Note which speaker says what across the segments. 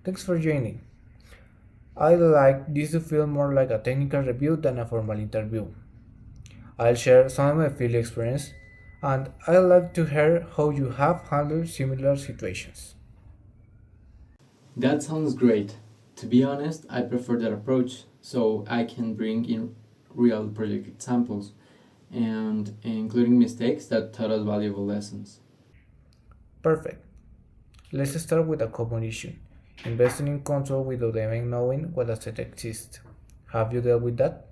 Speaker 1: Thanks for joining. I like this to feel more like a technical review than a formal interview. I'll share some of my field experience and I'd like to hear how you have handled similar situations.
Speaker 2: That sounds great. To be honest, I prefer that approach so I can bring in real project examples and including mistakes that taught us valuable lessons.
Speaker 1: Perfect. Let's start with a common issue. Investing in control without even knowing what asset exists. Have you dealt with that?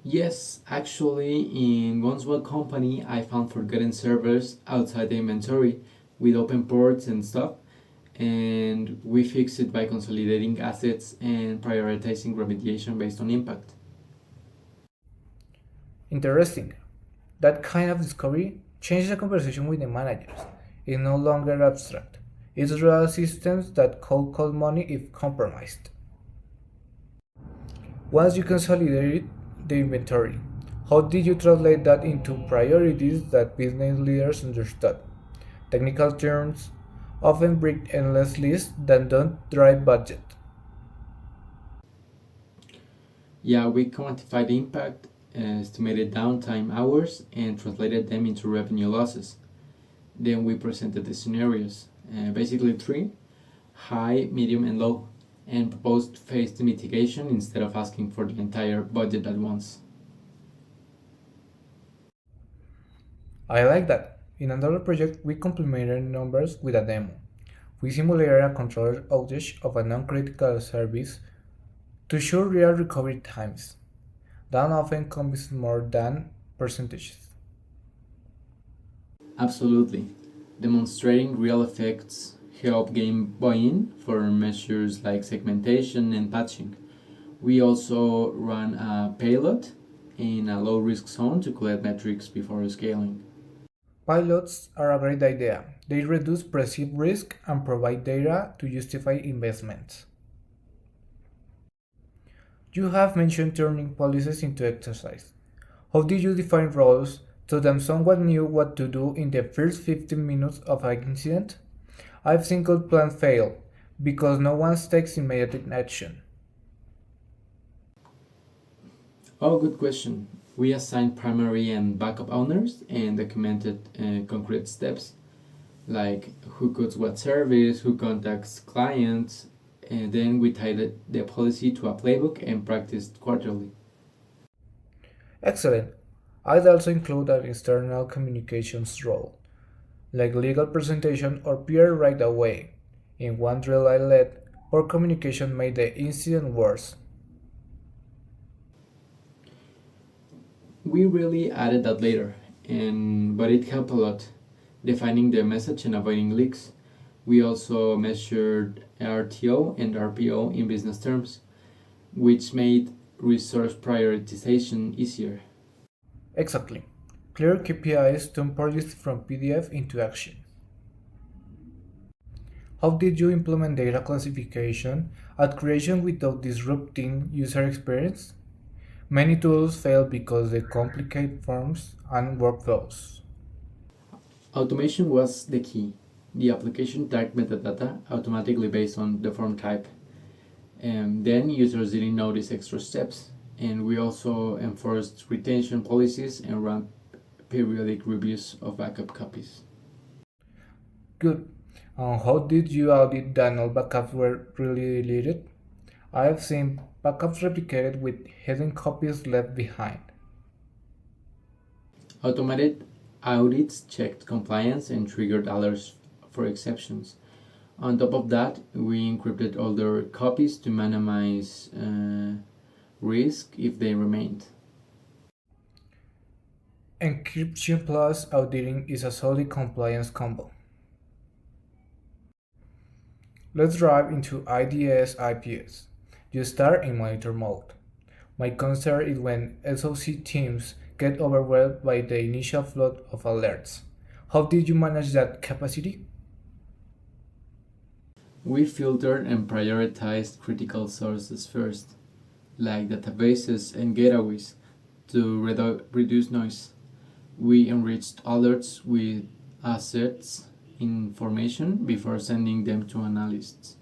Speaker 2: Yes, actually, in one small company, I found forgotten servers outside the inventory with open ports and stuff, and we fixed it by consolidating assets and prioritizing remediation based on impact.
Speaker 1: Interesting. That kind of discovery changes the conversation with the managers. It's no longer abstract. It's real systems that could cost money if compromised. Once you consolidated the inventory, how did you translate that into priorities that business leaders understood? Technical terms often bring endless lists that don't drive budget.
Speaker 2: Yeah, we quantified the impact, estimated downtime hours, and translated them into revenue losses. Then we presented the scenarios, basically three: high, medium, and low, and proposed phased mitigation instead of asking for the entire budget at once.
Speaker 1: I like that. In another project, we complemented numbers with a demo. We simulated a controller outage of a non-critical service to show real recovery times. That often comes more than percentages.
Speaker 2: Absolutely. Demonstrating real effects help gain buy-in for measures like segmentation and patching. We also run a pilot in a low-risk zone to collect metrics before scaling.
Speaker 1: Pilots are a great idea. They reduce perceived risk and provide data to justify investments. You have mentioned turning policies into exercise. How did you define roles so that someone knew what to do in the first 15 minutes of an incident? I've seen good plans fail because no one takes immediate action.
Speaker 2: Oh, good question. We assigned primary and backup owners and documented concrete steps like who codes what service, who contacts clients, and then we tied the policy to a playbook and practiced quarterly.
Speaker 1: Excellent. I'd also include an external communications role, like legal presentation or peer right away. In one drill I led, poor communication made the incident worse.
Speaker 2: We really added that later, and but it helped a lot, defining the message and avoiding leaks. We also measured RTO and RPO in business terms, which made resource prioritization easier.
Speaker 1: Exactly. Clear KPIs turn projects from PDF into action. How did you implement data classification at creation without disrupting user experience? Many tools fail because they complicate forms and workflows.
Speaker 2: Automation was the key. The application tagged metadata automatically based on the form type. And then users didn't notice extra steps. And we also enforced retention policies and ran periodic reviews of backup copies.
Speaker 1: Good. And how did you audit that all backups were really deleted? I've seen backups replicated with hidden copies left behind.
Speaker 2: Automated audits checked compliance and triggered alerts for exceptions. On top of that, we encrypted older copies to minimize risk if they remained.
Speaker 1: Encryption plus auditing is a solid compliance combo. Let's dive into IDS IPS. You start in monitor mode. My concern is when SOC teams get overwhelmed by the initial flood of alerts. How did you manage that capacity?
Speaker 2: We filtered and prioritized critical sources first, like databases and gateways, to reduce noise. We enriched alerts with assets information before sending them to analysts.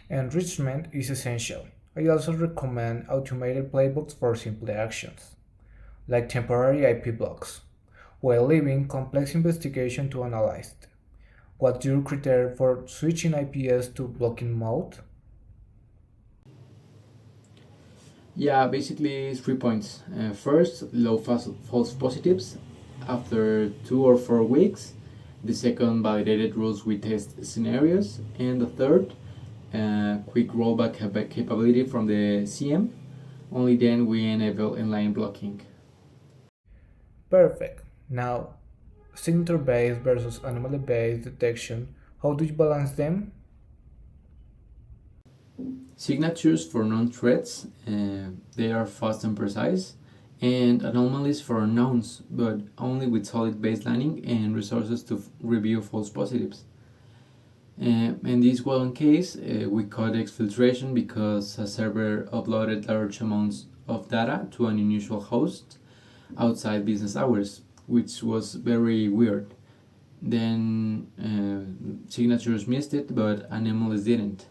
Speaker 1: Enrichment is essential. I also recommend automated playbooks for simple actions, like temporary IP blocks, while leaving complex investigation to analyzed. What's your criteria for switching IPS to blocking mode?
Speaker 2: Yeah, basically 3 points. First, low false positives after 2 or 4 weeks. The second, validated rules with test scenarios. And the third, quick rollback capability from the CM. Only then we enable inline blocking.
Speaker 1: Perfect. Now, signature based versus anomaly based detection, how do you balance them?
Speaker 2: Signatures for non-threads, they are fast and precise, and anomalies for unknowns, but only with solid baselining and resources to review false positives. In this one case, we caught exfiltration because a server uploaded large amounts of data to an unusual host outside business hours, which was very weird. Then signatures missed it, but anomalies didn't.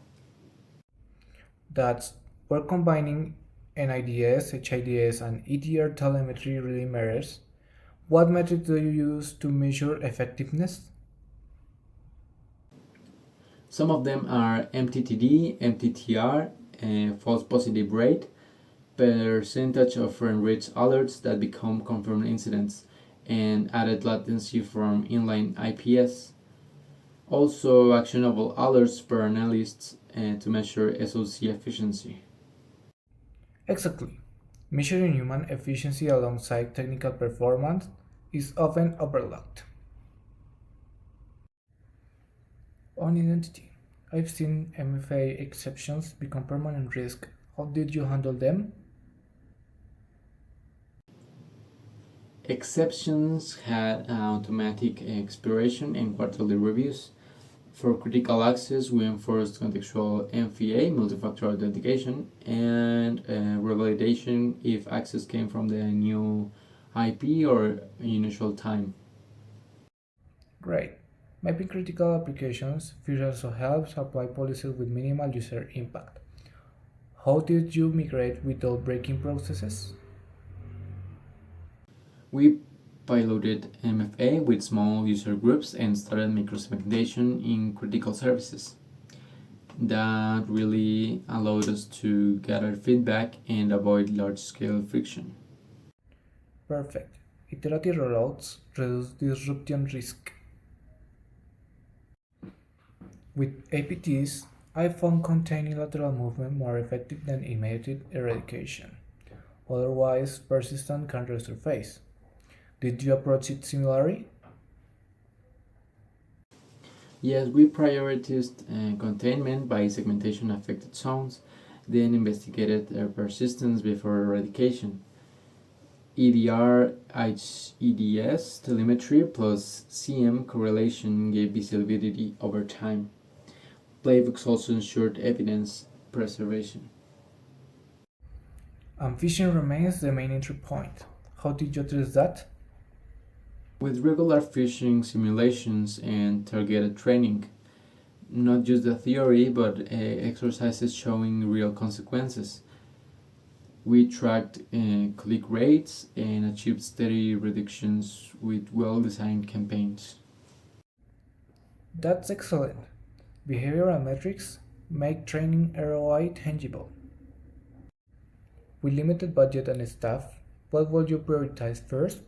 Speaker 1: That's where combining NIDS, HIDS, and EDR telemetry really matters. What metrics do you use to measure effectiveness?
Speaker 2: Some of them are MTTD, MTTR, false positive rate, percentage of enriched alerts that become confirmed incidents, and added latency from inline IPS. Also, actionable alerts per analysts to measure SOC efficiency.
Speaker 1: Exactly. Measuring human efficiency alongside technical performance is often overlooked. On identity, I've seen MFA exceptions become permanent risk. How did you handle them?
Speaker 2: Exceptions had automatic expiration and quarterly reviews. For critical access, we enforced contextual MFA, multi-factor authentication, and revalidation if access came from the new IP or unusual time.
Speaker 1: Great. Mapping critical applications feature also helps apply policies with minimal user impact. How did you migrate without breaking processes?
Speaker 2: We piloted MFA with small user groups and started microsegmentation in critical services. That really allowed us to gather feedback and avoid large scale friction.
Speaker 1: Perfect. Iterative rollouts reduce disruption risk. With APTs, I found containing lateral movement more effective than immediate eradication. Otherwise, persistence can resurface. Did you approach it similarly?
Speaker 2: Yes, we prioritized containment by segmentation affected zones, then investigated persistence before eradication. EDR, HEDS telemetry plus CM correlation gave visibility over time. Playbooks also ensured evidence preservation.
Speaker 1: And phishing remains the main entry point. How did you address that?
Speaker 2: With regular phishing simulations and targeted training, not just the theory but exercises showing real consequences. We tracked click rates and achieved steady reductions with well designed campaigns.
Speaker 1: That's excellent. Behavioral metrics make training ROI tangible. With limited budget and staff, what would you prioritize first?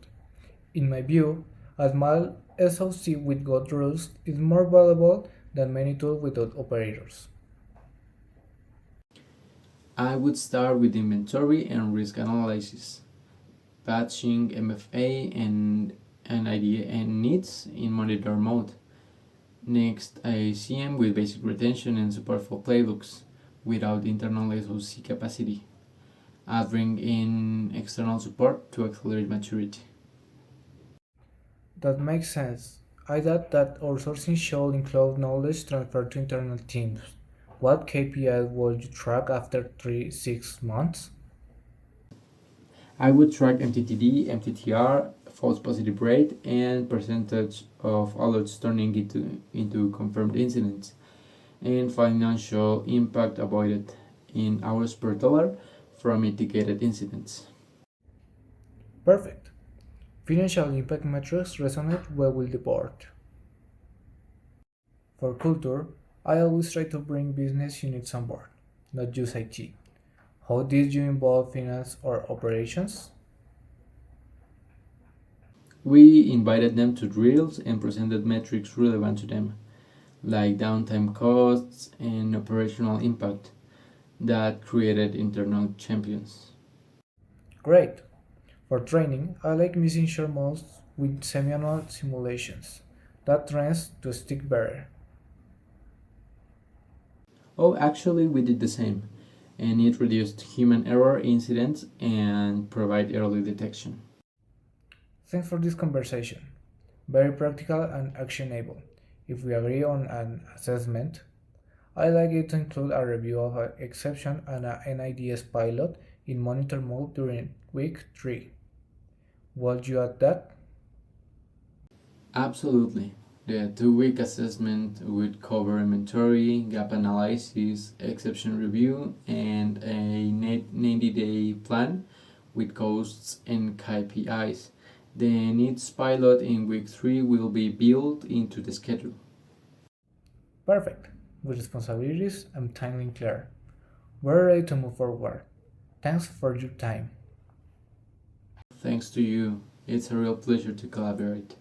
Speaker 1: In my view, a small SOC with good rules is more valuable than many tools without operators.
Speaker 2: I would start with inventory and risk analysis, patching MFA and IDA and needs in monitor mode. Next, a CM with basic retention and support for playbooks without internal SOC capacity. I'd bring in external support to accelerate maturity.
Speaker 1: That makes sense. I thought that outsourcing should include knowledge transfer to internal teams. What KPIs would you track after 3 6 months?
Speaker 2: I would track MTTD, MTTR, false positive rate, and percentage of alerts turning into confirmed incidents, and financial impact avoided in hours per dollar from mitigated incidents.
Speaker 1: Perfect. Financial impact metrics resonate well with the board. For culture, I always try to bring business units on board, not just IT. How did you involve finance or operations?
Speaker 2: We invited them to drills and presented metrics relevant to them, like downtime costs and operational impact, that created internal champions.
Speaker 1: Great. For training, I like missing short models with semi-annual simulations. That tends to stick better.
Speaker 2: Oh, actually, we did the same, and it reduced human error incidents and provide early detection.
Speaker 1: Thanks for this conversation. Very practical and actionable. If we agree on an assessment, I like it to include a review of an exception and an NIDS pilot in monitor mode during week 3. Would you add that?
Speaker 2: Absolutely. The 2 week assessment would cover inventory, gap analysis, exception review, and a 90-day plan with costs and KPIs. The needs pilot in week 3 will be built into the schedule.
Speaker 1: Perfect. With responsibilities and timing clear. We're ready to move forward. Thanks for your time.
Speaker 2: Thanks to you. It's a real pleasure to collaborate.